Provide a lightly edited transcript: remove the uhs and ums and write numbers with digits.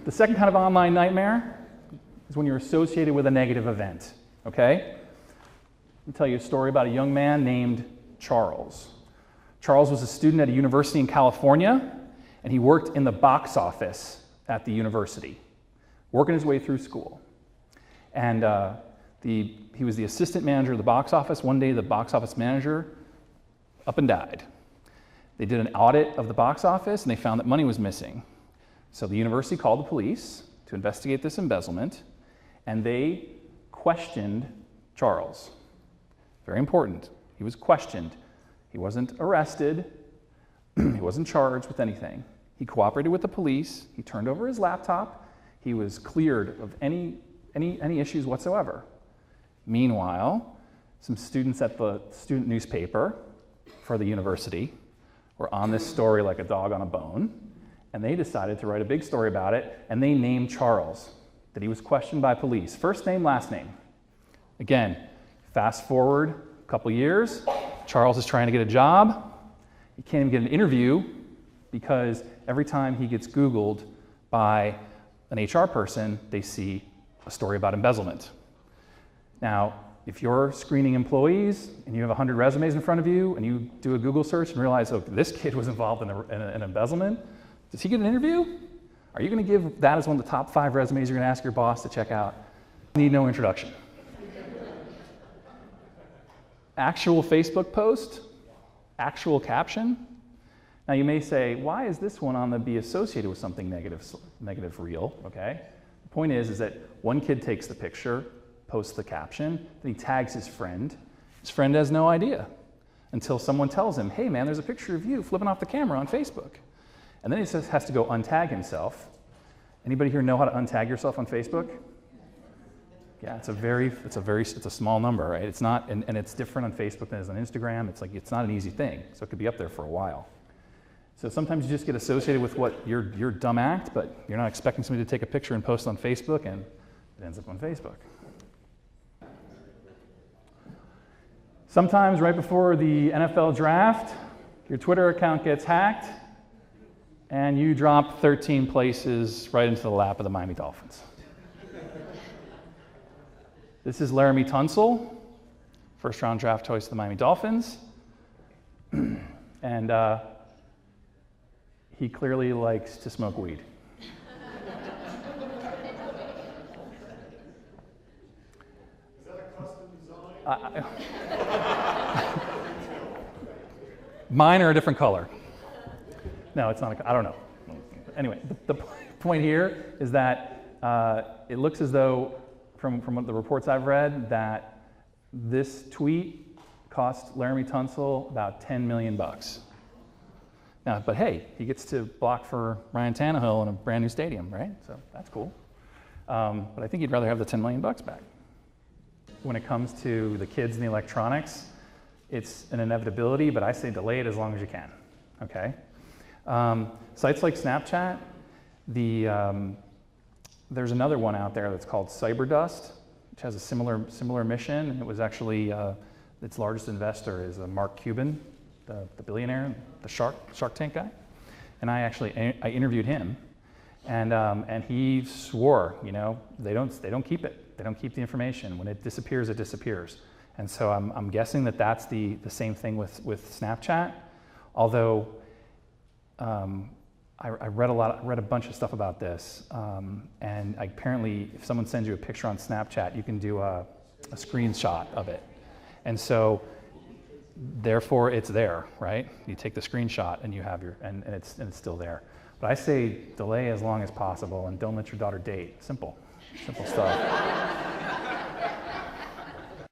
The second kind of online nightmare is when you're associated with a negative event, okay? Let me tell you a story about a young man named Charles. Charles was a student at a university in California, and he worked in the box office at the university, working his way through school. And he was the assistant manager of the box office. One day, the box office manager up and died. They did an audit of the box office, and they found that money was missing. So the university called the police to investigate this embezzlement, and they questioned Charles. Very important. He was questioned. He wasn't arrested. He wasn't charged with anything. He cooperated with the police. He turned over his laptop. He was cleared of any issues whatsoever. Meanwhile, some students at the student newspaper for the university were on this story like a dog on a bone, and they decided to write a big story about it, and they named Charles, that he was questioned by police. First name, last name. Again, fast forward a couple years, Charles is trying to get a job. He can't even get an interview because every time he gets Googled by an HR person, they see a story about embezzlement. Now, if you're screening employees and you have 100 resumes in front of you and you do a Google search and realize, oh, this kid was involved in an embezzlement, does he get an interview? Are you going to give that as one of the top 5 resumes you're going to ask your boss to check out? Need no introduction. Actual Facebook post, actual caption. Now you may say, why is this one on the be associated with something negative real, okay? The point is that one kid takes the picture, posts the caption, then he tags his friend. His friend has no idea until someone tells him, hey man, there's a picture of you flipping off the camera on Facebook. And then he has to go untag himself. Anybody here know how to untag yourself on Facebook? Yeah, it's a small number, right? It's not, and it's different on Facebook than it is on Instagram. It's not an easy thing, so it could be up there for a while. So sometimes you just get associated with what your dumb act, but you're not expecting somebody to take a picture and post on Facebook, and it ends up on Facebook. Sometimes right before the NFL draft, your Twitter account gets hacked, and you drop 13 places right into the lap of the Miami Dolphins. This is Laramie Tunsil, first-round draft choice of the Miami Dolphins. And he clearly likes to smoke weed. Is that a custom design? Mine are a different color. No, it's not. I don't know. Anyway, the point here is that it looks as though, from what the reports I've read, that this tweet cost Laramie Tunsil about $10 million. Now, but hey, he gets to block for Ryan Tannehill in a brand new stadium, right? So that's cool. But I think he'd rather have the $10 million back. When it comes to the kids and the electronics, it's an inevitability, but I say delay it as long as you can, okay? Sites like Snapchat, there's another one out there that's called Cyberdust, which has a similar mission. And it was actually, its largest investor is Mark Cuban, the billionaire, the Shark Tank guy. And I interviewed him, and he swore, they don't keep it. They don't keep the information. When it disappears, it disappears. And so I'm guessing that that's the same thing with Snapchat, although I read a bunch of stuff about this, and apparently if someone sends you a picture on Snapchat, you can do a screenshot of it. And so therefore it's there, right? You take the screenshot and you have and it's still there. But I say delay as long as possible and don't let your daughter date. Simple stuff.